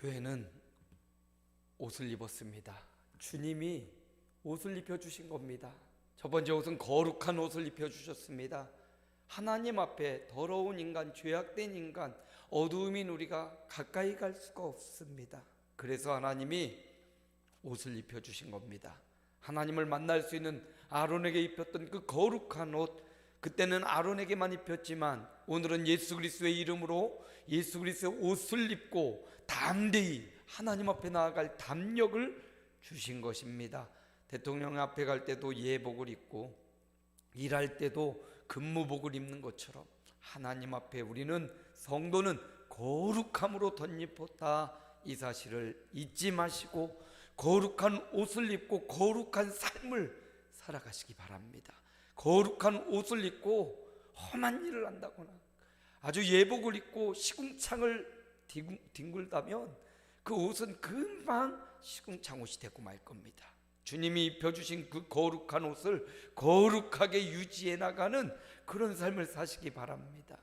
교회는 옷을 입었습니다. 주님이 옷을 입혀주신 겁니다. 첫 번째 옷은 거룩한 옷을 입혀주셨습니다. 하나님 앞에 더러운 인간, 죄악된 인간, 어두움인 우리가 가까이 갈 수가 없습니다. 그래서 하나님이 옷을 입혀주신 겁니다. 하나님을 만날 수 있는 아론에게 입혔던 그 거룩한 옷, 그때는 아론에게만 입혔지만 오늘은 예수 그리스도의 이름으로 예수 그리스도의 옷을 입고 담대히 하나님 앞에 나아갈 담력을 주신 것입니다. 대통령 앞에 갈 때도 예복을 입고 일할 때도 근무복을 입는 것처럼 하나님 앞에 우리는, 성도는 거룩함으로 덧입었다, 이 사실을 잊지 마시고 거룩한 옷을 입고 거룩한 삶을 살아가시기 바랍니다. 거룩한 옷을 입고 험한 일을 한다거나 아주 예복을 입고 시궁창을 뒹굴다면 그 옷은 금방 시궁창 옷이 되고 말 겁니다. 주님이 입혀주신 그 거룩한 옷을 거룩하게 유지해 나가는 그런 삶을 사시기 바랍니다.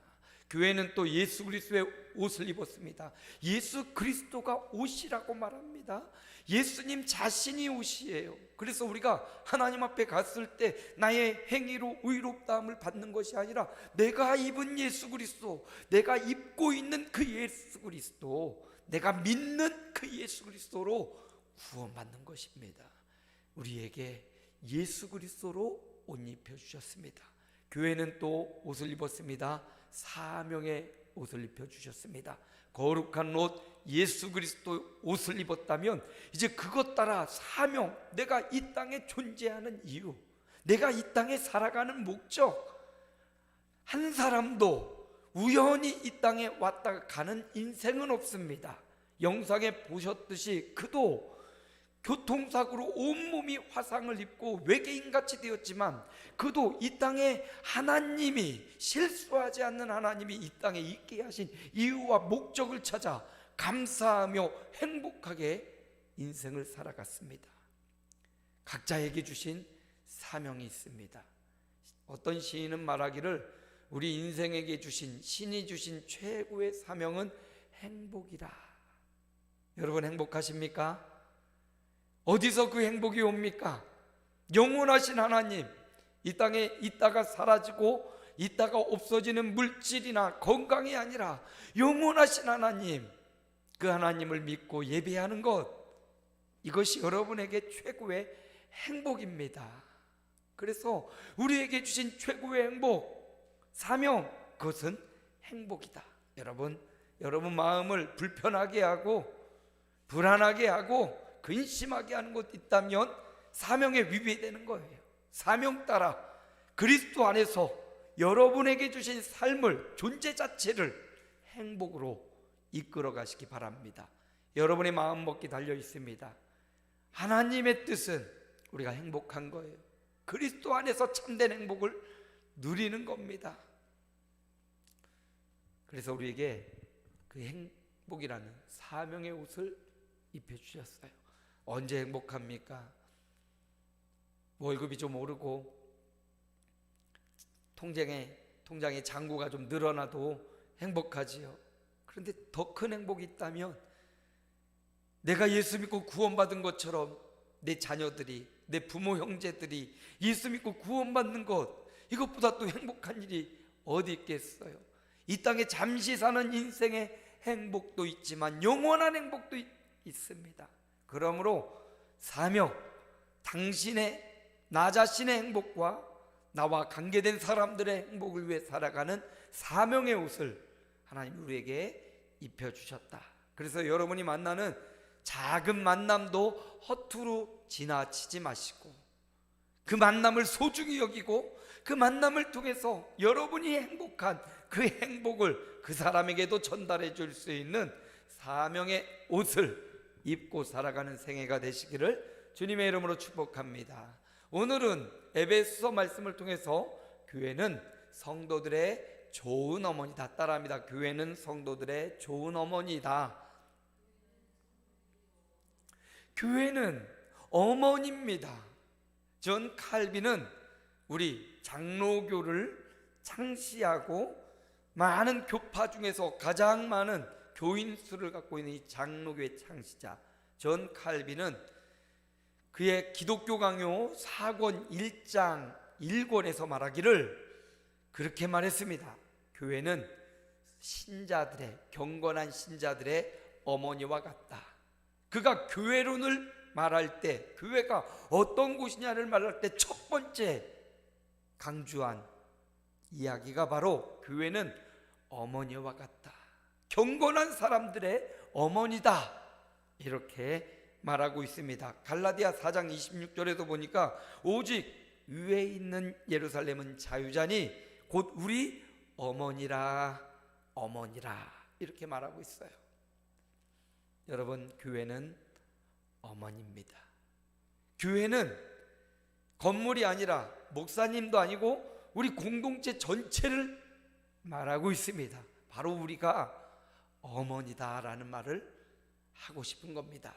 교회는 또 예수 그리스도의 옷을 입었습니다. 예수 그리스도가 옷이라고 말합니다. 예수님 자신이 옷이에요. 그래서 우리가 하나님 앞에 갔을 때 나의 행위로 의롭다함을 받는 것이 아니라 내가 입은 예수 그리스도, 내가 입고 있는 그 예수 그리스도, 내가 믿는 그 예수 그리스도로 구원받는 것입니다. 우리에게 예수 그리스도로 옷 입혀주셨습니다. 교회는 또 옷을 입었습니다. 사명의 옷을 입혀주셨습니다. 거룩한 옷, 예수 그리스도 옷을 입었다면 이제 그것 따라 사명, 내가 이 땅에 존재하는 이유, 내가 이 땅에 살아가는 목적, 한 사람도 우연히 이 땅에 왔다 가는 인생은 없습니다. 영상에 보셨듯이 그도 교통사고로 온몸이 화상을 입고 외계인같이 되었지만 그도 이 땅에 하나님이, 실수하지 않는 하나님이 이 땅에 있게 하신 이유와 목적을 찾아 감사하며 행복하게 인생을 살아갔습니다. 각자에게 주신 사명이 있습니다. 어떤 시인은 말하기를 우리 인생에게 주신, 신이 주신 최고의 사명은 행복이라. 여러분 행복하십니까? 어디서 그 행복이 옵니까? 영원하신 하나님, 이 땅에 있다가 사라지고 있다가 없어지는 물질이나 건강이 아니라 영원하신 하나님, 그 하나님을 믿고 예배하는 것, 이것이 여러분에게 최고의 행복입니다. 그래서 우리에게 주신 최고의 행복, 사명, 그것은 행복이다. 여러분 마음을 불편하게 하고 불안하게 하고 근심하게 하는 것 있다면 사명에 위배되는 거예요. 사명 따라 그리스도 안에서 여러분에게 주신 삶을, 존재 자체를 행복으로 이끌어 가시기 바랍니다. 여러분의 마음먹기 달려 있습니다. 하나님의 뜻은 우리가 행복한 거예요. 그리스도 안에서 참된 행복을 누리는 겁니다. 그래서 우리에게 그 행복이라는 사명의 옷을 입혀주셨어요. 언제 행복합니까? 월급이 좀 오르고 통장에 잔고가 좀 늘어나도 행복하지요. 그런데 더 큰 행복이 있다면 내가 예수 믿고 구원받은 것처럼 내 자녀들이, 내 부모 형제들이 예수 믿고 구원받는 것, 이것보다 또 행복한 일이 어디 있겠어요? 이 땅에 잠시 사는 인생의 행복도 있지만 영원한 행복도 있습니다. 그러므로 사명, 나 자신의 행복과 나와 관계된 사람들의 행복을 위해 살아가는 사명의 옷을 하나님 우리에게 입혀주셨다. 그래서 여러분이 만나는 작은 만남도 허투루 지나치지 마시고 그 만남을 소중히 여기고 그 만남을 통해서 여러분이 행복한 그 행복을 그 사람에게도 전달해 줄 수 있는 사명의 옷을 입고 살아가는 생애가 되시기를 주님의 이름으로 축복합니다. 오늘은 에베소서 말씀을 통해서 교회는 성도들의 좋은 어머니다. 따라합니다. 교회는 성도들의 좋은 어머니다. 교회는 어머니입니다. 존 칼빈은 우리 장로교를 창시하고 많은 교파 중에서 가장 많은 교인 수를 갖고 있는 이 장로교의 창시자 존 칼빈은 그의 기독교 강요 4권 1장 1권에서 말하기를 그렇게 말했습니다. 교회는 신자들의, 경건한 신자들의 어머니와 같다. 그가 교회론을 말할 때, 교회가 어떤 곳이냐를 말할 때 첫 번째 강조한 이야기가 바로 교회는 어머니와 같다. 경건한 사람들의 어머니다. 이렇게 말하고 있습니다. 갈라디아 4장 26절에도 보니까 오직 위에 있는 예루살렘은 자유자니 곧 우리 어머니라 이렇게 말하고 있어요. 여러분, 교회는 어머니입니다. 교회는 건물이 아니라 목사님도 아니고 우리 공동체 전체를 말하고 있습니다. 바로 우리가 어머니다라는 말을 하고 싶은 겁니다.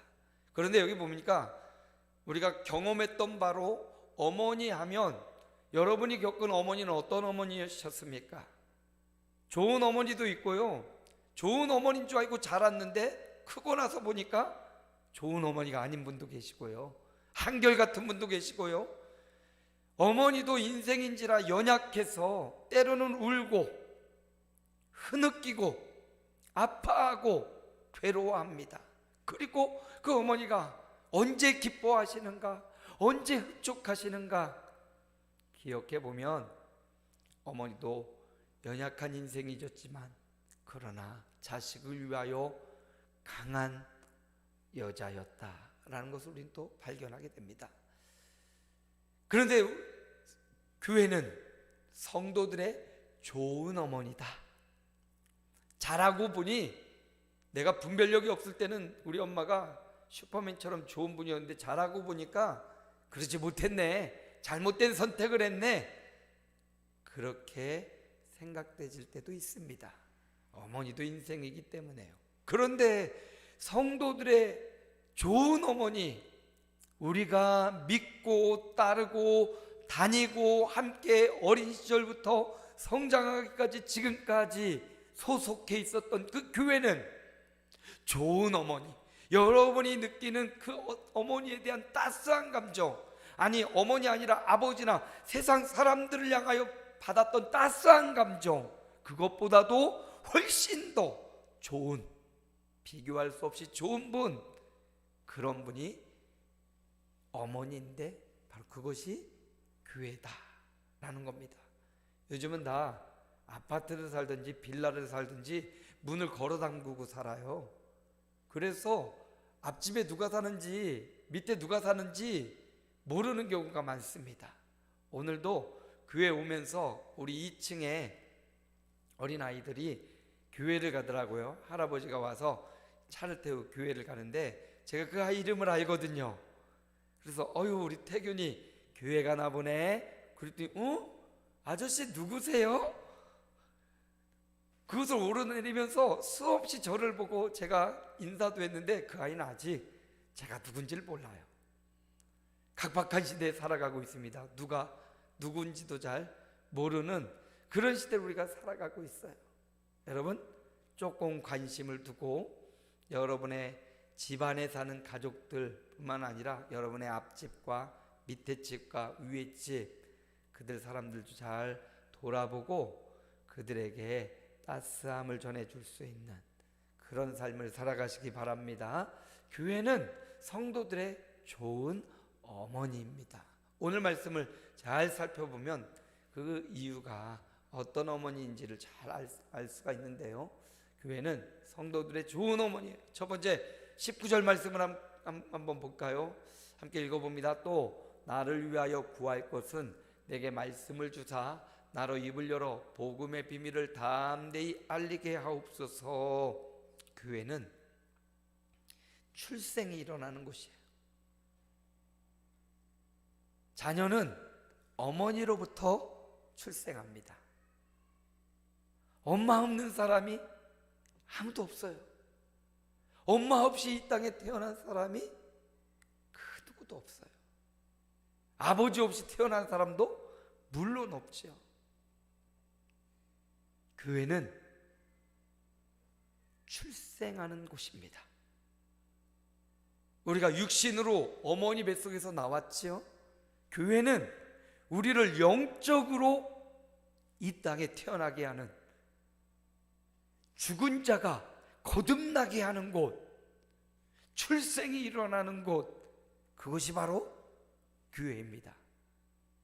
그런데 여기 보니까 우리가 경험했던 바로 어머니 하면 여러분이 겪은 어머니는 어떤 어머니셨습니까? 좋은 어머니도 있고요, 좋은 어머니인 줄 알고 자랐는데 크고 나서 보니까 좋은 어머니가 아닌 분도 계시고요, 한결같은 분도 계시고요, 어머니도 인생인지라 연약해서 때로는 울고 흐느끼고 아파하고 괴로워합니다. 그리고 그 어머니가 언제 기뻐하시는가, 언제 흡족하시는가 기억해 보면 어머니도 연약한 인생이었지만 그러나 자식을 위하여 강한 여자였다라는 것을 우리는 또 발견하게 됩니다. 그런데 교회는 성도들의 좋은 어머니다. 자라고 보니 내가 분별력이 없을 때는 우리 엄마가 슈퍼맨처럼 좋은 분이었는데 자라고 보니까 그러지 못했네, 잘못된 선택을 했네, 그렇게 생각되질 때도 있습니다. 어머니도 인생이기 때문에요. 그런데 성도들의 좋은 어머니, 우리가 믿고 따르고 다니고 함께 어린 시절부터 성장하기까지 지금까지 소속해 있었던 그 교회는 좋은 어머니, 여러분이 느끼는 그 어머니에 대한 따스한 감정, 아니 어머니 아니라 아버지나 세상 사람들을 향하여 받았던 따스한 감정, 그것보다도 훨씬 더 좋은, 비교할 수 없이 좋은 분, 그런 분이 어머니인데 바로 그것이 교회다라는 겁니다. 요즘은 다 아파트를 살든지 빌라를 살든지 문을 걸어 잠그고 살아요. 그래서 앞집에 누가 사는지 밑에 누가 사는지 모르는 경우가 많습니다. 오늘도 교회 오면서 우리 2층에 어린아이들이 교회를 가더라고요. 할아버지가 와서 차를 태우고 교회를 가는데 제가 그 아이 이름을 알거든요. 그래서 우리 태균이 교회 가나 보네. 그랬더니 아저씨 누구세요? 그것을 오르내리면서 수없이 저를 보고 제가 인사도 했는데 그 아이는 아직 제가 누군지를 몰라요. 각박한 시대에 살아가고 있습니다. 누가 누군지도 잘 모르는 그런 시대를 우리가 살아가고 있어요. 여러분, 조금 관심을 두고 여러분의 집안에 사는 가족들뿐만 아니라 여러분의 앞집과 밑에 집과 위에 집, 그들 사람들도 잘 돌아보고 그들에게 따스함을 전해줄 수 있는 그런 삶을 살아가시기 바랍니다. 교회는 성도들의 좋은 어머니입니다. 오늘 말씀을 잘 살펴보면 그 이유가 어떤 어머니인지를 잘 알 수가 있는데요, 교회는 성도들의 좋은 어머니예요. 첫 번째 19절 말씀을 한번 볼까요? 함께 읽어봅니다. 또 나를 위하여 구할 것은 내게 말씀을 주사 나로 입을 열어 복음의 비밀을 담대히 알리게 하옵소서. 교회는 출생이 일어나는 곳이에요. 자녀는 어머니로부터 출생합니다. 엄마 없는 사람이 아무도 없어요. 엄마 없이 이 땅에 태어난 사람이 그 누구도 없어요. 아버지 없이 태어난 사람도 물론 없죠. 교회는 출생하는 곳입니다. 우리가 육신으로 어머니 뱃속에서 나왔지요. 교회는 우리를 영적으로 이 땅에 태어나게 하는, 죽은 자가 거듭나게 하는 곳, 출생이 일어나는 곳, 그것이 바로 교회입니다.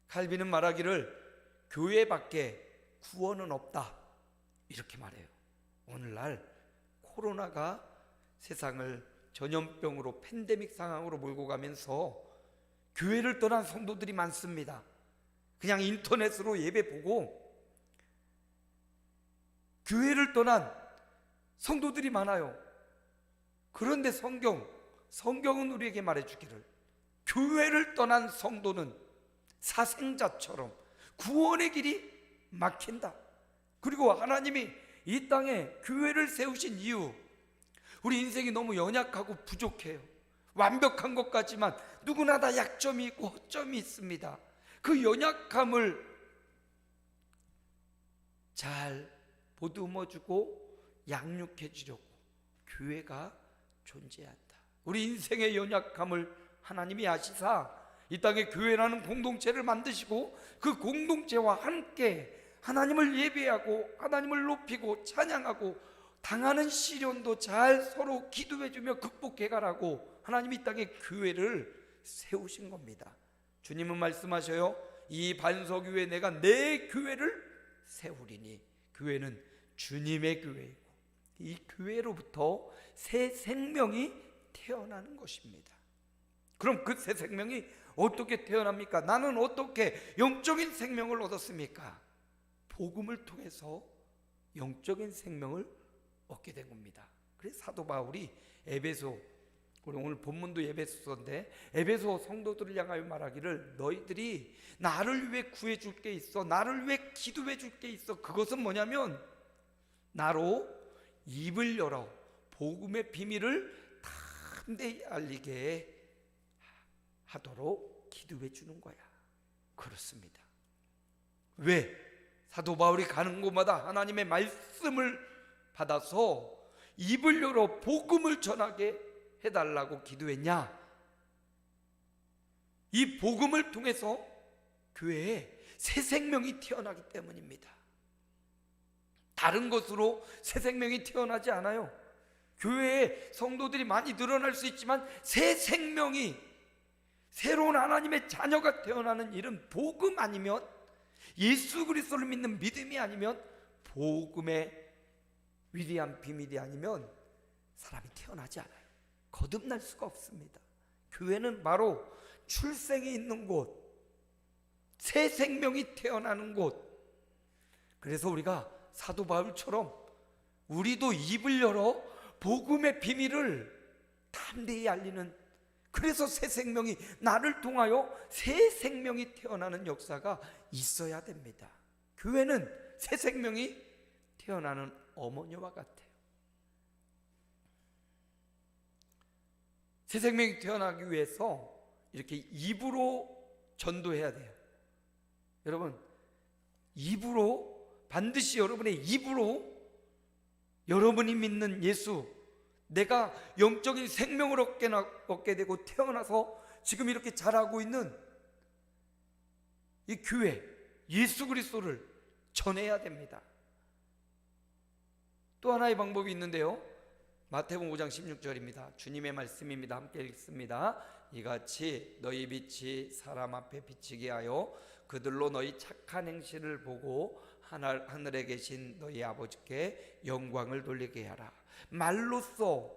칼빈은 말하기를 교회밖에 구원은 없다, 이렇게 말해요. 오늘날 코로나가 세상을 전염병으로, 팬데믹 상황으로 몰고 가면서 교회를 떠난 성도들이 많습니다. 그냥 인터넷으로 예배 보고 교회를 떠난 성도들이 많아요. 그런데 성경은 우리에게 말해주기를 교회를 떠난 성도는 사생자처럼 구원의 길이 막힌다. 그리고 하나님이 이 땅에 교회를 세우신 이유, 우리 인생이 너무 연약하고 부족해요. 완벽한 것 같지만 누구나 다 약점이 있고 허점이 있습니다. 그 연약함을 잘 보듬어주고 양육해주려고 교회가 존재한다. 우리 인생의 연약함을 하나님이 아시사 이 땅에 교회라는 공동체를 만드시고 그 공동체와 함께 하나님을 예배하고 하나님을 높이고 찬양하고 당하는 시련도 잘 서로 기도해주며 극복해가라고 하나님이 이 땅에 교회를 세우신 겁니다. 주님은 말씀하셔요. 이 반석 위에 내가 내 교회를 세우리니. 교회는 주님의 교회이고 이 교회로부터 새 생명이 태어나는 것입니다. 그럼 그 새 생명이 어떻게 태어납니까? 나는 어떻게 영적인 생명을 얻었습니까? 복음을 통해서 영적인 생명을 얻게 된 겁니다. 그래서 사도 바울이 에베소, 우리 오늘 본문도 에베소서인데 에베소 성도들을 향하여 말하기를 너희들이 나를 위해 구해줄 게 있어, 나를 위해 기도해줄 게 있어. 그것은 뭐냐면 나로 입을 열어 복음의 비밀을 담대히 알리게 하도록 기도해 주는 거야. 그렇습니다. 왜? 사도 바울이 가는 곳마다 하나님의 말씀을 받아서 입을 열어 복음을 전하게 해달라고 기도했냐? 이 복음을 통해서 교회에 새 생명이 태어나기 때문입니다. 다른 것으로 새 생명이 태어나지 않아요. 교회에 성도들이 많이 늘어날 수 있지만 새 생명이, 새로운 하나님의 자녀가 태어나는 일은 복음 아니면, 예수 그리스도를 믿는 믿음이 아니면, 복음의 위대한 비밀이 아니면 사람이 태어나지 않아요. 거듭날 수가 없습니다. 교회는 바로 출생이 있는 곳, 새 생명이 태어나는 곳. 그래서 우리가 사도 바울처럼 우리도 입을 열어 복음의 비밀을 담대히 알리는, 그래서 새 생명이, 나를 통하여 새 생명이 태어나는 역사가 있어야 됩니다. 교회는 새 생명이 태어나는 어머니와 같아요. 새 생명이 태어나기 위해서 이렇게 입으로 전도해야 돼요. 여러분, 입으로, 반드시 여러분의 입으로 여러분이 믿는 예수, 내가 영적인 생명을 얻게 되고 태어나서 지금 이렇게 자라고 있는 이 교회, 예수 그리스도를 전해야 됩니다. 또 하나의 방법이 있는데요, 마태복음 5장 16절입니다. 주님의 말씀입니다. 함께 읽습니다. 이같이 너희 빛이 사람 앞에 비치게 하여 그들로 너희 착한 행실을 보고 하늘에 계신 너희 아버지께 영광을 돌리게 하라. 말로써,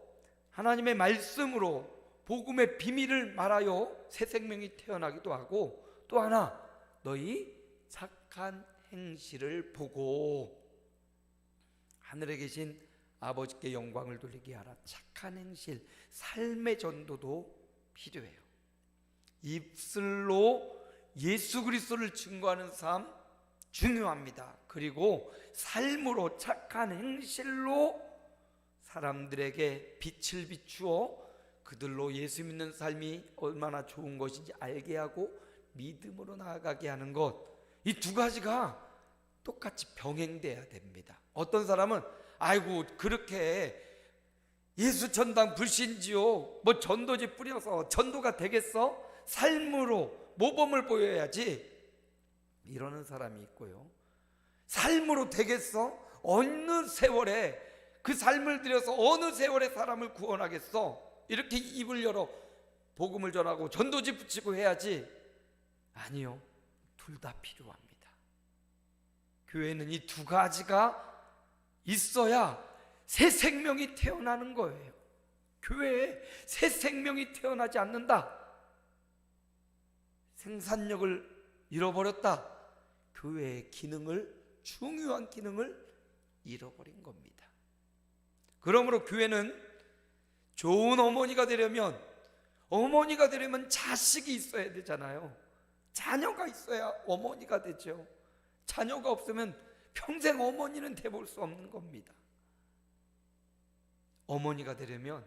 하나님의 말씀으로 복음의 비밀을 말하여 새 생명이 태어나기도 하고, 또 하나, 너희 착한 행실을 보고 하늘에 계신 아버지께 영광을 돌리게 하라. 착한 행실, 삶의 전도도 필요해요. 입술로 예수 그리스도를 증거하는 삶 중요합니다. 그리고 삶으로, 착한 행실로 사람들에게 빛을 비추어 그들로 예수 믿는 삶이 얼마나 좋은 것인지 알게 하고 믿음으로 나아가게 하는 것, 이 두 가지가 똑같이 병행돼야 됩니다. 어떤 사람은 아이고 그렇게 예수 전당 불신지요. 뭐 전도지 뿌려서 전도가 되겠어? 삶으로 모범을 보여야지. 이러는 사람이 있고요. 삶으로 되겠어? 어느 세월에 그 삶을 들여서 어느 세월에 사람을 구원하겠어? 이렇게 입을 열어 복음을 전하고 전도지 붙이고 해야지. 아니요, 둘 다 필요합니다. 교회는 이 두 가지가 있어야 새 생명이 태어나는 거예요. 교회에 새 생명이 태어나지 않는다, 생산력을 잃어버렸다, 교회의 기능을, 중요한 기능을 잃어버린 겁니다. 그러므로 교회는 좋은 어머니가 되려면 자식이 있어야 되잖아요. 자녀가 있어야 어머니가 되죠. 자녀가 없으면 평생 어머니는 돼볼 수 없는 겁니다. 어머니가 되려면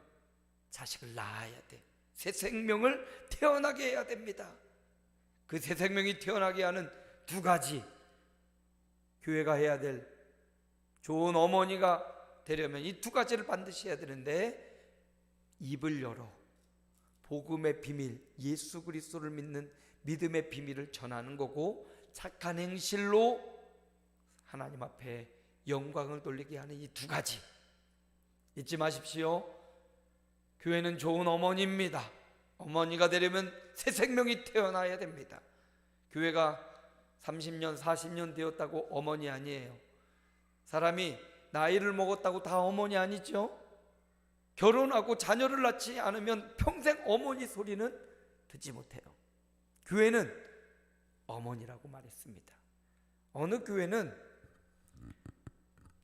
자식을 낳아야 돼. 새 생명을 태어나게 해야 됩니다. 그 새 생명이 태어나게 하는 두 가지, 교회가 해야 될, 좋은 어머니가 되려면 이 두 가지를 반드시 해야 되는데, 입을 열어 복음의 비밀, 예수 그리스도를 믿는 믿음의 비밀을 전하는 거고, 착한 행실로 하나님 앞에 영광을 돌리게 하는 이 두 가지 잊지 마십시오. 교회는 좋은 어머니입니다. 어머니가 되려면 새 생명이 태어나야 됩니다. 교회가 30년 40년 되었다고 어머니 아니에요. 사람이 나이를 먹었다고 다 어머니 아니죠. 결혼하고 자녀를 낳지 않으면 평생 어머니 소리는 듣지 못해요. 교회는 어머니라고 말했습니다. 어느 교회는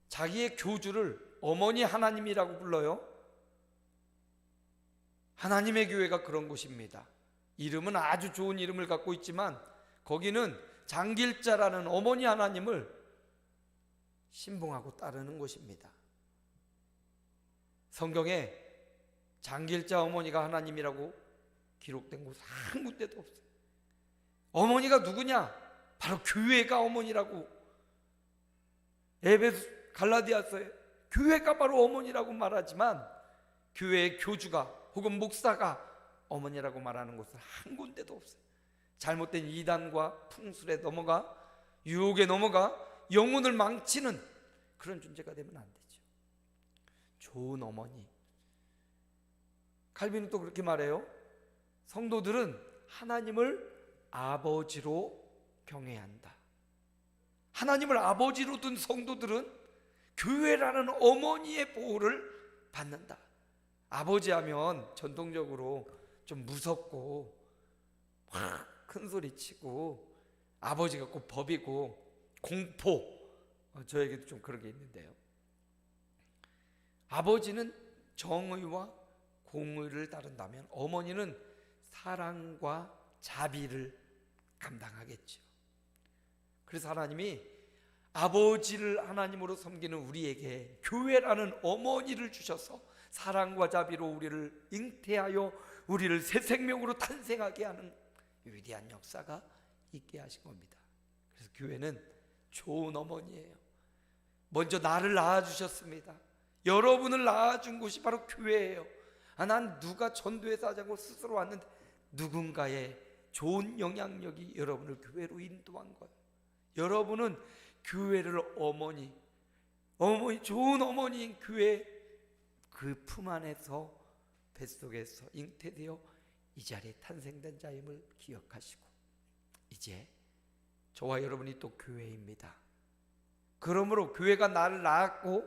자기의 교주를 어머니 하나님이라고 불러요. 하나님의 교회가 그런 곳입니다. 이름은 아주 좋은 이름을 갖고 있지만 거기는 장길자라는 어머니 하나님을 신봉하고 따르는 곳입니다. 성경에 장길자 어머니가 하나님이라고 기록된 곳 한 군데도 없어요. 어머니가 누구냐? 바로 교회가 어머니라고. 에베소 갈라디아서에 교회가 바로 어머니라고 말하지만 교회의 교주가 혹은 목사가 어머니라고 말하는 곳은 한 군데도 없어요. 잘못된 이단과 풍술에 넘어가, 유혹에 넘어가 영혼을 망치는 그런 존재가 되면 안 되죠. 좋은 어머니. 칼빈은 또 그렇게 말해요. 성도들은 하나님을 아버지로 경외한다. 하나님을 아버지로 둔 성도들은 교회라는 어머니의 보호를 받는다. 아버지 하면 전통적으로 좀 무섭고 막 큰 소리 치고 아버지 갖고 법이고 공포, 저에게도 좀 그런 게 있는데요. 아버지는 정의와 공의를 따른다면 어머니는 사랑과 자비를 감당하겠죠. 그래서 하나님이 아버지를 하나님으로 섬기는 우리에게 교회라는 어머니를 주셔서 사랑과 자비로 우리를 잉태하여 우리를 새 생명으로 탄생하게 하는 위대한 역사가 있게 하신 겁니다. 그래서 교회는 좋은 어머니예요. 먼저 나를 낳아주셨습니다. 여러분을 낳아준 곳이 바로 교회예요. 난 누가 전도해서 하자고 스스로 왔는데 누군가의 좋은 영향력이 여러분을 교회로 인도한 거예요. 여러분은 교회를 어머니, 좋은 어머니인 교회 그 품 안에서 뱃속에서 잉태되어 이 자리에 탄생된 자임을 기억하시고, 이제 저와 여러분이 또 교회입니다. 그러므로 교회가 나를 낳았고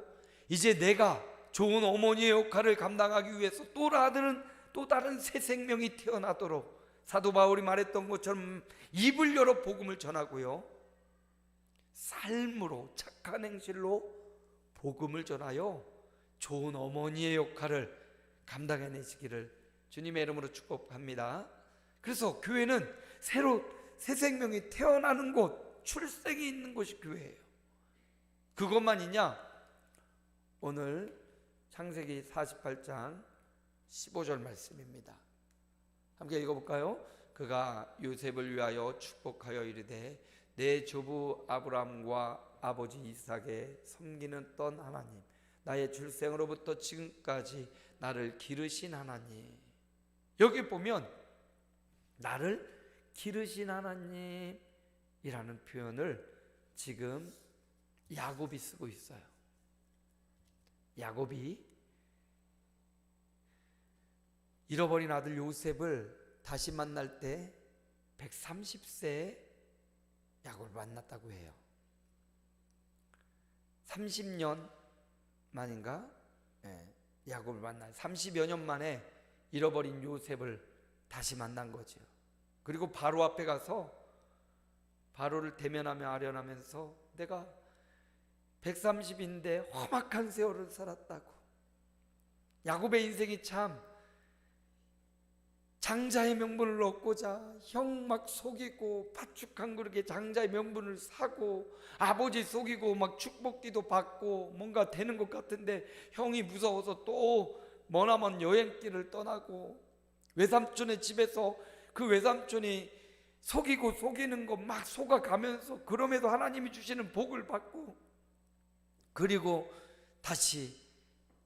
이제 내가 좋은 어머니의 역할을 감당하기 위해서 또 다른 새 생명이 태어나도록 사도 바울이 말했던 것처럼 입을 열어 복음을 전하고요, 삶으로 착한 행실로 복음을 전하여 좋은 어머니의 역할을 감당해내시기를 주님의 이름으로 축복합니다. 그래서 교회는 새 생명이 태어나는 곳, 출생이 있는 곳이 교회예요. 그것만이냐? 오늘 창세기 48장 15절 말씀입니다. 함께 읽어볼까요? 그가 요셉을 위하여 축복하여 이르되 내 조부 아브라함과 아버지 이삭에 섬기는 하나님, 나의 출생으로부터 지금까지 나를 기르신 하나님. 여기 보면 나를 기르신 하나님이라는 표현을 지금 야곱이 쓰고 있어요. 야곱이 잃어버린 아들 요셉을 다시 만날 때 130세에 야곱을 만났다고 해요. 30년 만인가? 야곱을 만나 30여 년 만에 잃어버린 요셉을 다시 만난 거죠. 그리고 바로 앞에 가서 바로를 대면하며 아련하면서 내가 130인데 험악한 세월을 살았다고. 야곱의 인생이 참 장자의 명분을 얻고자 형 막 속이고 파축한 그릇에 장자의 명분을 사고 아버지 속이고 막 축복기도 받고 뭔가 되는 것 같은데 형이 무서워서 또 머나먼 여행길을 떠나고 외삼촌의 집에서 그 외삼촌이 속이고 속이는 거 막 속아가면서 그럼에도 하나님이 주시는 복을 받고 그리고 다시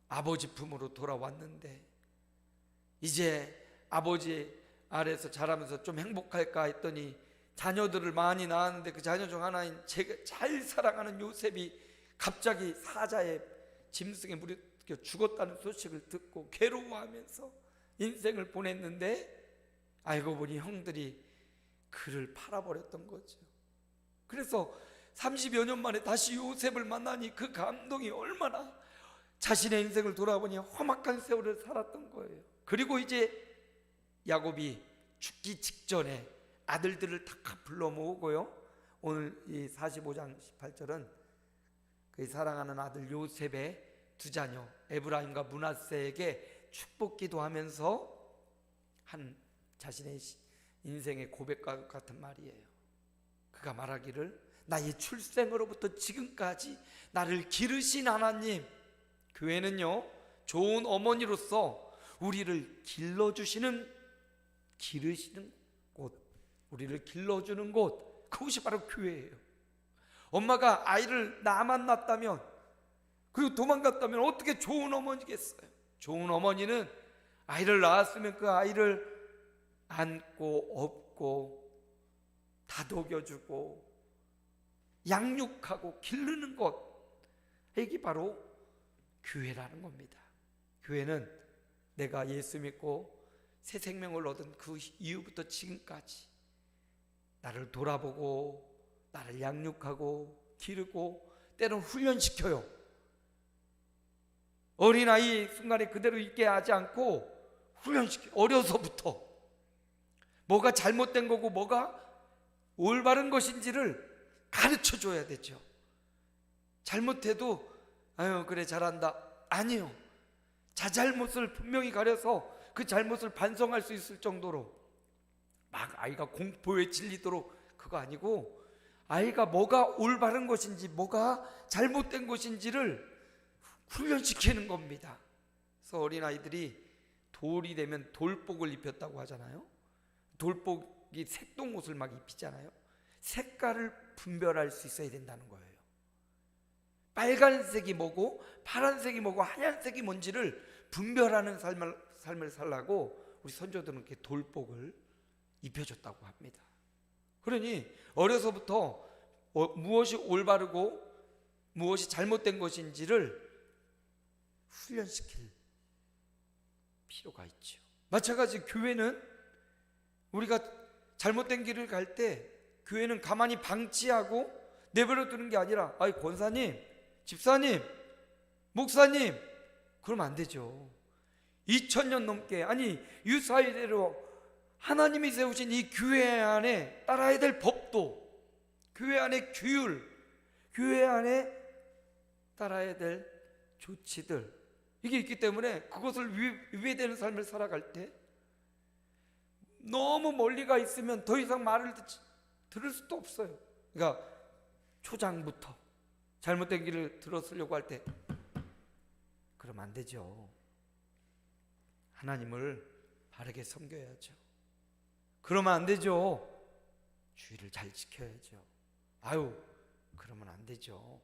아버지 품으로 돌아왔는데 이제 아버지 아래서 자라면서 좀 행복할까 했더니 자녀들을 많이 낳았는데 그 자녀 중 하나인 제가 잘 사랑하는 요셉이 갑자기 사자의 짐승에 물려 죽었다는 소식을 듣고 괴로워하면서 인생을 보냈는데 알고 보니 형들이 그를 팔아버렸던 거죠. 그래서 30여 년 만에 다시 요셉을 만나니 그 감동이 얼마나, 자신의 인생을 돌아보니 험악한 세월을 살았던 거예요. 그리고 이제 야곱이 죽기 직전에 아들들을 다 불러 모으고요, 오늘 이 45장 18절은 그의 사랑하는 아들 요셉의 두 자녀 에브라임과 므낫세에게 축복 기도하면서 한 자신의 인생의 고백과 같은 말이에요. 그가 말하기를 나의 출생으로부터 지금까지 나를 기르신 하나님, 교회는요 좋은 어머니로서 우리를 길러주시는, 기르시는 곳, 우리를 길러주는 곳, 그것이 바로 교회예요. 엄마가 아이를 나만 낳았다면 그리고 도망갔다면 어떻게 좋은 어머니겠어요? 좋은 어머니는 아이를 낳았으면 그 아이를 안고 업고 다독여주고 양육하고 기르는 것, 이게 바로 교회라는 겁니다. 교회는 내가 예수 믿고 새 생명을 얻은 그 이후부터 지금까지 나를 돌아보고 나를 양육하고 기르고 때로는 훈련시켜요. 어린아이 순간에 그대로 있게 하지 않고 훈련시켜요. 어려서부터 뭐가 잘못된 거고 뭐가 올바른 것인지를 가르쳐줘야 되죠. 잘못해도 아유 그래 잘한다, 아니요, 자잘못을 분명히 가려서 그 잘못을 반성할 수 있을 정도로 막 아이가 공포에 질리도록 그거 아니고, 아이가 뭐가 올바른 것인지 뭐가 잘못된 것인지를 훈련시키는 겁니다. 그래서 어린아이들이 돌이 되면 돌복을 입혔다고 하잖아요. 돌복이 색동옷을 막 입히잖아요. 색깔을 분별할 수 있어야 된다는 거예요. 빨간색이 뭐고 파란색이 뭐고 하얀색이 뭔지를 분별하는 삶을 살라고 우리 선조들은 이렇게 돌복을 입혀줬다고 합니다. 그러니 어려서부터 무엇이 올바르고 무엇이 잘못된 것인지를 훈련시킬 필요가 있죠. 마찬가지 교회는 우리가 잘못된 길을 갈 때 교회는 가만히 방치하고 내버려 두는 게 아니라 아이 권사님, 집사님, 목사님 그러면 안 되죠. 2000년 넘게, 아니 유사이대로 하나님이 세우신 이 교회 안에 따라야 될 법도, 교회 안에 규율, 교회 안에 따라야 될 조치들, 이게 있기 때문에 그것을 위배되는 삶을 살아갈 때 너무 멀리 가 있으면 더 이상 말을 들을 수도 없어요. 그러니까 초장부터 잘못된 길을 들었으려고 할 때 그러면 안 되죠. 하나님을 바르게 섬겨야죠. 그러면 안 되죠. 주의를 잘 지켜야죠. 아유 그러면 안 되죠.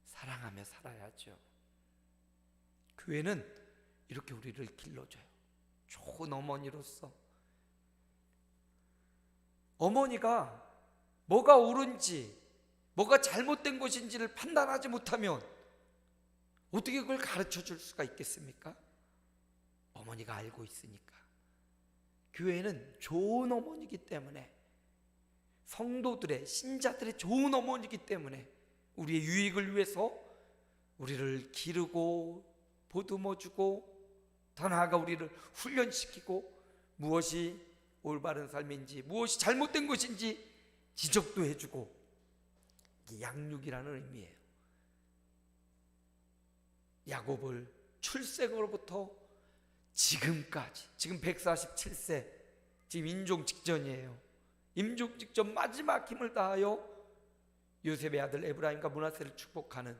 사랑하며 살아야죠. 교회는 이렇게 우리를 길러줘요. 좋은 어머니로서. 어머니가 뭐가 옳은지 뭐가 잘못된 것인지를 판단하지 못하면 어떻게 그걸 가르쳐 줄 수가 있겠습니까? 어머니가 알고 있으니까. 교회는 좋은 어머니이기 때문에, 성도들의, 신자들의 좋은 어머니이기 때문에 우리의 유익을 위해서 우리를 기르고 보듬어주고 더 나아가 우리를 훈련시키고 무엇이 올바른 삶인지 무엇이 잘못된 것인지 지적도 해주고, 이게 양육이라는 의미예요. 야곱을 출생으로부터 지금까지, 지금 147세, 지금 임종 직전이에요. 임종 직전 마지막 힘을 다하여 요셉의 아들 에브라임과 므낫세를 축복하는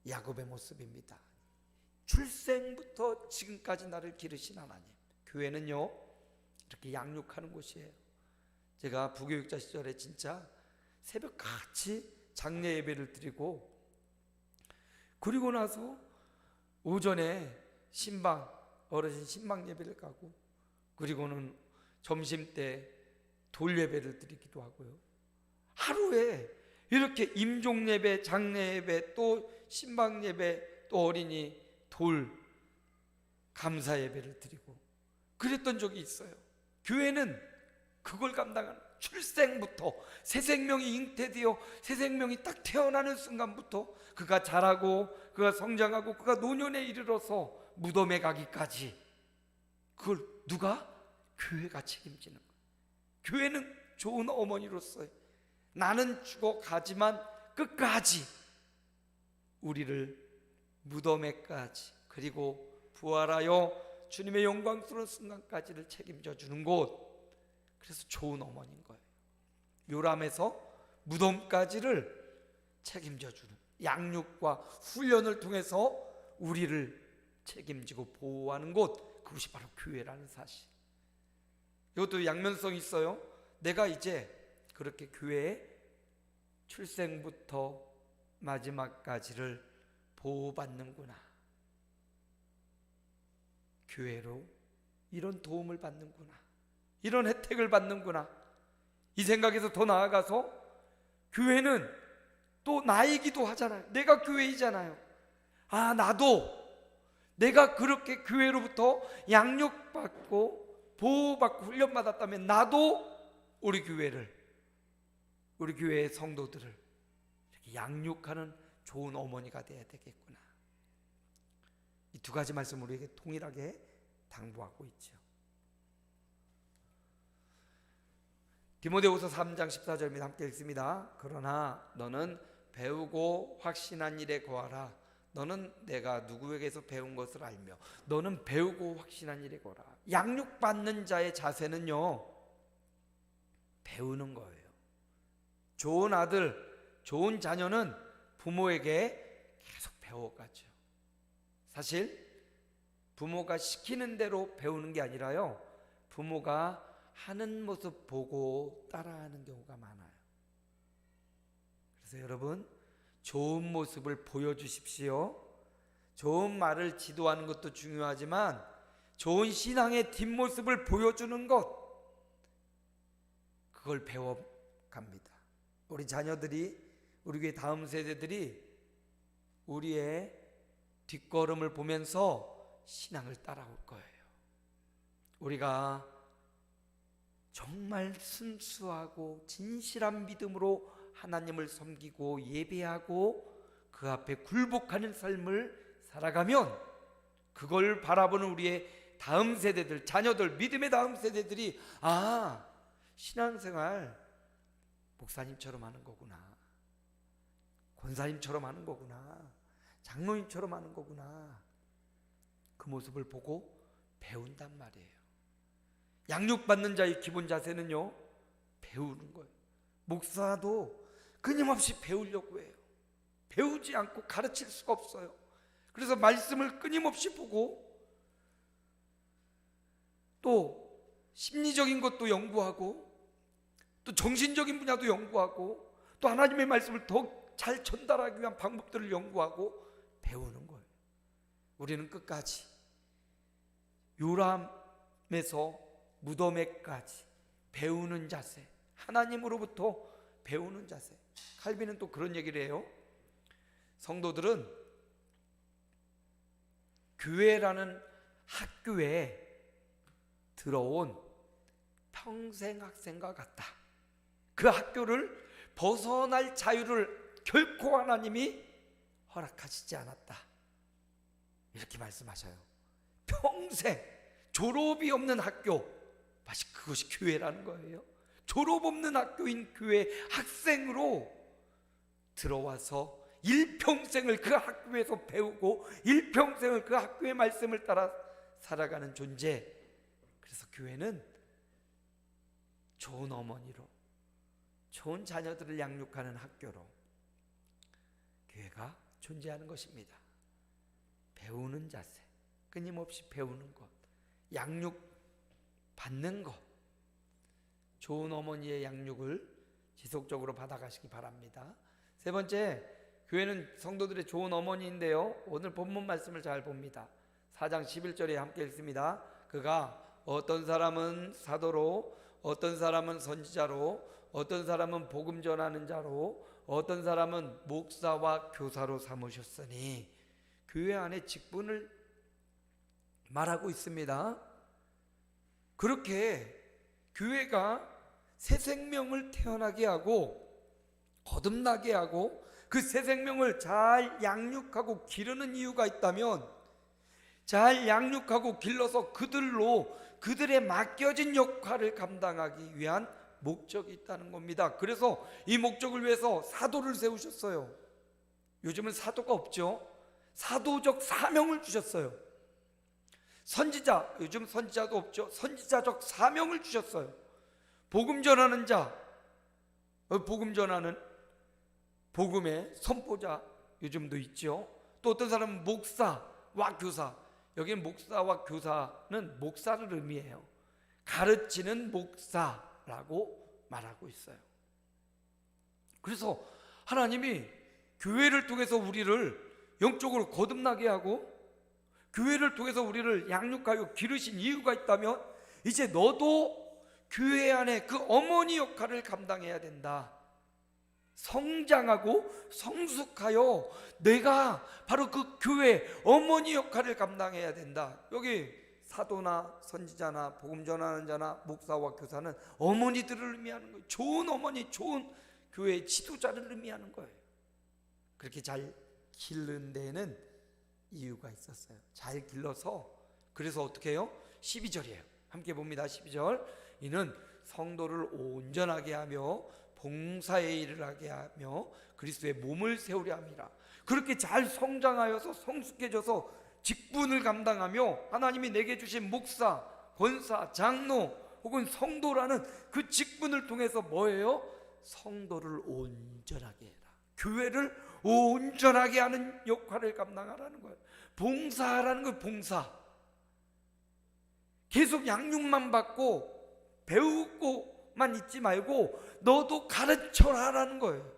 야곱의 모습입니다. 출생부터 지금까지 나를 기르신 하나님. 교회는요 이렇게 양육하는 곳이에요. 제가 부교육자 시절에 진짜 새벽같이 장례 예배를 드리고, 그리고 나서 오전에 신방, 어르신 신방 예배를 가고, 그리고는 점심때 돌 예배를 드리기도 하고요. 하루에 이렇게 임종 예배, 장례 예배, 또 신방 예배, 또 어린이 돌 감사 예배를 드리고 그랬던 적이 있어요. 교회는 그걸 감당하는, 출생부터 새 생명이 잉태되어 새 생명이 딱 태어나는 순간부터 그가 자라고 그가 성장하고 그가 노년에 이르러서 무덤에 가기까지 그걸 누가? 교회가 책임지는 거예요. 교회는 좋은 어머니로서 나는 죽어가지만 끝까지 우리를 무덤에까지, 그리고 부활하여 주님의 영광스러운 순간까지를 책임져 주는 곳. 그래서 좋은 어머니인 거예요. 요람에서 무덤까지를 책임져 주는, 양육과 훈련을 통해서 우리를 책임지고 보호하는 곳, 그것이 바로 교회라는 사실. 이것도 양면성이 있어요. 내가 이제 그렇게 교회에 출생부터 마지막까지를 보호받는구나, 교회로 이런 도움을 받는구나, 이런 혜택을 받는구나, 이 생각에서 더 나아가서 교회는 또 나이기도 하잖아요. 내가 교회이잖아요. 아, 나도 내가 그렇게 교회로부터 양육받고 보호받고 훈련받았다면 나도 우리 교회를, 우리 교회의 성도들을 이렇게 양육하는 좋은 어머니가 되어야 되겠구나. 이 두 가지 말씀을 우리에게 동일하게 당부하고 있죠. 디모데후서 3장 14절입니다. 함께 읽습니다. 그러나 너는 배우고 확신한 일에 거하라. 너는 내가 누구에게서 배운 것을 알며. 너는 배우고 확신한 일에 거하라. 양육받는 자의 자세는요, 배우는 거예요. 좋은 아들, 좋은 자녀는 부모에게 계속 배워가죠. 사실 부모가 시키는 대로 배우는 게 아니라요, 부모가 하는 모습 보고 따라하는 경우가 많아요. 그래서 여러분, 좋은 모습을 보여주십시오. 좋은 말을 지도하는 것도 중요하지만 좋은 신앙의 뒷모습을 보여주는 것, 그걸 배워갑니다. 우리 자녀들이, 우리 교회 다음 세대들이 우리의 뒷걸음을 보면서 신앙을 따라올 거예요. 우리가 정말 순수하고 진실한 믿음으로 하나님을 섬기고 예배하고 그 앞에 굴복하는 삶을 살아가면 그걸 바라보는 우리의 다음 세대들, 자녀들, 믿음의 다음 세대들이, 아, 신앙생활 목사님처럼 하는 거구나, 권사님처럼 하는 거구나, 장로님처럼 하는 거구나, 그 모습을 보고 배운단 말이에요. 양육받는 자의 기본 자세는요, 배우는 거예요. 목사도 끊임없이 배우려고 해요. 배우지 않고 가르칠 수가 없어요. 그래서 말씀을 끊임없이 보고 또 심리적인 것도 연구하고 또 정신적인 분야도 연구하고 또 하나님의 말씀을 더 잘 전달하기 위한 방법들을 연구하고 배우는 거예요. 우리는 끝까지 요람에서 무덤에까지 배우는 자세, 하나님으로부터 배우는 자세. 칼빈은 또 그런 얘기를 해요. 성도들은 교회라는 학교에 들어온 평생 학생과 같다. 그 학교를 벗어날 자유를 결코 하나님이 허락하시지 않았다. 이렇게 말씀하셔요. 평생 졸업이 없는 학교, 마치 그것이 교회라는 거예요. 졸업 없는 학교인 교회 학생으로 들어와서 일평생을 그 학교에서 배우고 일평생을 그 학교의 말씀을 따라 살아가는 존재. 그래서 교회는 좋은 어머니로, 좋은 자녀들을 양육하는 학교로 교회가 존재하는 것입니다. 배우는 자세, 끊임없이 배우는 것, 양육받는 것, 좋은 어머니의 양육을 지속적으로 받아가시기 바랍니다. 세 번째, 교회는 성도들의 좋은 어머니인데요, 오늘 본문 말씀을 잘 봅니다. 4장 11절에 함께 읽습니다. 그가 어떤 사람은 사도로, 어떤 사람은 선지자로, 어떤 사람은 복음 전하는 자로, 어떤 사람은 목사와 교사로 삼으셨으니, 교회 안에 직분을 말하고 있습니다. 그렇게 교회가 새 생명을 태어나게 하고 거듭나게 하고 그 새 생명을 잘 양육하고 기르는 이유가 있다면, 잘 양육하고 길러서 그들로 그들의 맡겨진 역할을 감당하기 위한 목적이 있다는 겁니다. 그래서 이 목적을 위해서 사도를 세우셨어요. 요즘은 사도가 없죠. 사도적 사명을 주셨어요. 선지자, 요즘 선지자도 없죠. 선지자적 사명을 주셨어요. 복음 전하는 자, 복음 전하는 복음의 선포자, 요즘도 있죠. 또 어떤 사람은 목사와 교사, 여기는 목사와 교사는 목사를 의미해요. 가르치는 목사라고 말하고 있어요. 그래서 하나님이 교회를 통해서 우리를 영적으로 거듭나게 하고 교회를 통해서 우리를 양육하여 기르신 이유가 있다면, 이제 너도 교회 안에 그 어머니 역할을 감당해야 된다. 성장하고 성숙하여 내가 바로 그 교회 어머니 역할을 감당해야 된다. 여기 사도나 선지자나 복음 전하는 자나 목사와 교사는 어머니들을 의미하는 거예요. 좋은 어머니, 좋은 교회의 지도자를 의미하는 거예요. 그렇게 잘 기르는 데에는 이유가 있었어요. 잘 길러서, 그래서 어떻게 해요? 12절이에요. 함께 봅니다. 12절. 이는 성도를 온전하게 하며 봉사의 일을 하게 하며 그리스도의 몸을 세우려 함이라. 그렇게 잘 성장하여서 성숙해져서 직분을 감당하며 하나님이 내게 주신 목사, 권사, 장로 혹은 성도라는 그 직분을 통해서 뭐예요? 성도를 온전하게 해라. 교회를 온전하게 하는 역할을 감당하라는 거예요. 봉사하라는 거예요. 봉사. 계속 양육만 받고 배우고만 있지 말고 너도 가르쳐라라는 거예요.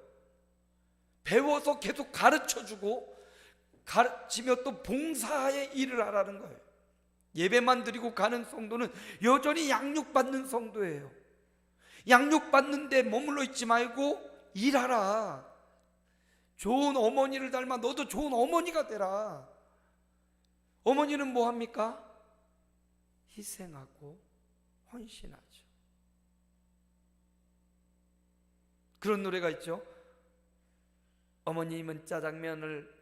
배워서 계속 가르쳐주고 가르치며 또 봉사의 일을 하라는 거예요. 예배만 드리고 가는 성도는 여전히 양육받는 성도예요. 양육받는 데 머물러 있지 말고 일하라. 좋은 어머니를 닮아 너도 좋은 어머니가 되라. 어머니는 뭐 합니까? 희생하고 헌신하죠. 그런 노래가 있죠. 어머님은 짜장면을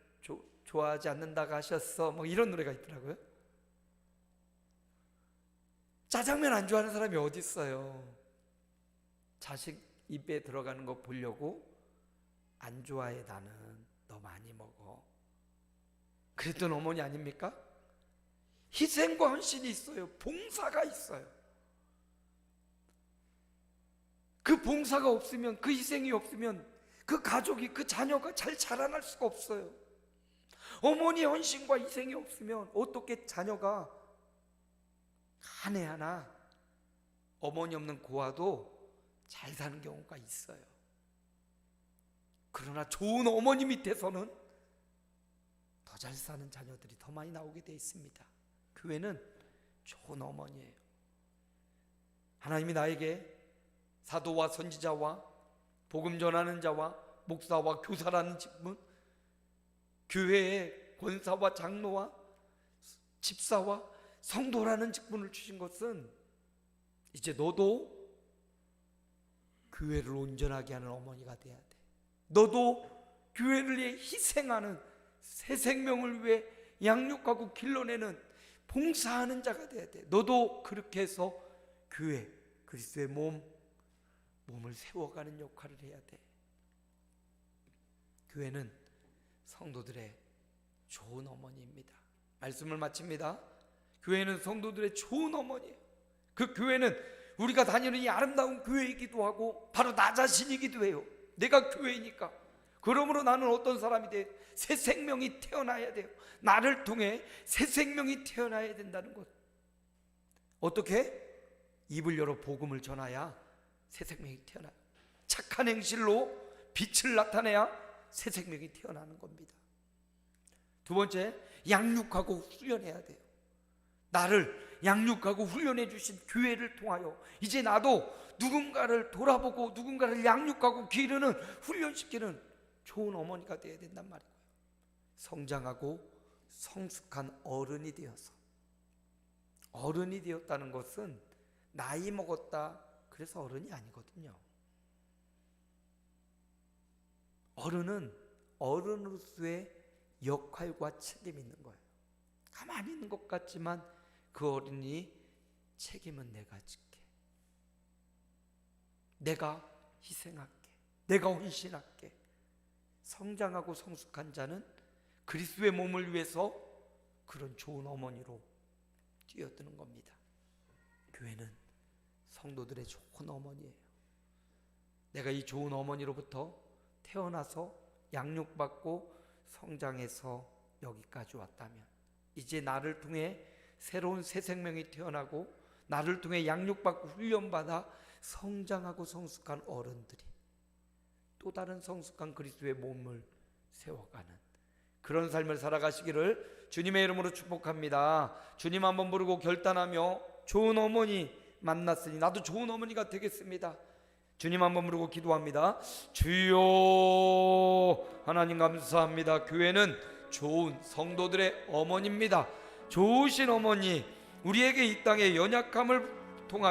좋아하지 않는다고 하셨어, 뭐 이런 노래가 있더라고요. 짜장면 안 좋아하는 사람이 어디 있어요? 자식 입에 들어가는 거 보려고 안 좋아해, 나는 너 많이 먹어. 그랬던 어머니 아닙니까? 희생과 헌신이 있어요. 봉사가 있어요. 그 봉사가 없으면, 그 희생이 없으면 그 가족이, 그 자녀가 잘 자라날 수가 없어요. 어머니의 헌신과 희생이 없으면 어떻게 자녀가 한 해 하나 어머니 없는 고아도 잘 사는 경우가 있어요. 그러나 좋은 어머니 밑에서는 더 잘 사는 자녀들이 더 많이 나오게 돼 있습니다. 교회는 좋은 어머니예요. 하나님이 나에게 사도와 선지자와 복음 전하는 자와 목사와 교사라는 직분, 교회의 권사와 장로와 집사와 성도라는 직분을 주신 것은 이제 너도 교회를 온전하게 하는 어머니가 돼야 돼. 너도 교회를 위해 희생하는, 새 생명을 위해 양육하고 길러내는, 봉사하는 자가 돼야 돼. 너도 그렇게 해서 교회, 그리스도의 몸을 세워가는 역할을 해야 돼. 교회는 성도들의 좋은 어머니입니다. 말씀을 마칩니다. 교회는 성도들의 좋은 어머니예요. 그 교회는 우리가 다니는 이 아름다운 교회이기도 하고 바로 나 자신이기도 해요. 내가 교회니까. 그러므로 나는 어떤 사람이 돼? 새 생명이 태어나야 돼요. 나를 통해 새 생명이 태어나야 된다는 것. 어떻게? 입을 열어 복음을 전하야 새 생명이 태어나요. 착한 행실로 빛을 나타내야 새 생명이 태어나는 겁니다. 두 번째, 양육하고 훈련해야 돼요. 나를 양육하고 훈련해 주신 교회를 통하여 이제 나도 누군가를 돌아보고 누군가를 양육하고 기르는, 훈련시키는 좋은 어머니가 되어야 된단 말이에요. 성장하고 성숙한 어른이 되어서. 어른이 되었다는 것은 나이 먹었다 그래서 어른이 아니거든요. 어른은 어른으로서의 역할과 책임이 있는 거예요. 가만히 있는 것 같지만 그 어른이 책임은 내가 질게. 내가 희생할게. 내가 헌신할게. 성장하고 성숙한 자는 그리스도의 몸을 위해서 그런 좋은 어머니로 뛰어드는 겁니다. 교회는 성도들의 좋은 어머니예요. 내가 이 좋은 어머니로부터 태어나서 양육받고 성장해서 여기까지 왔다면 이제 나를 통해 새로운 새 생명이 태어나고 나를 통해 양육받고 훈련받아 성장하고 성숙한 어른들이 또 다른 성숙한 그리스도의 몸을 세워가는 그런 삶을 살아가시기를 주님의 이름으로 축복합니다. 주님 한번 부르고 결단하며 좋은 어머니 만났으니 나도 좋은 어머니가 되겠습니다. 주님 한번 부르고 기도합니다. 주여, 하나님 감사합니다. 교회는 좋은 성도들의 어머니입니다. 좋으신 어머니, 우리에게 이 땅의 연약함을 통하여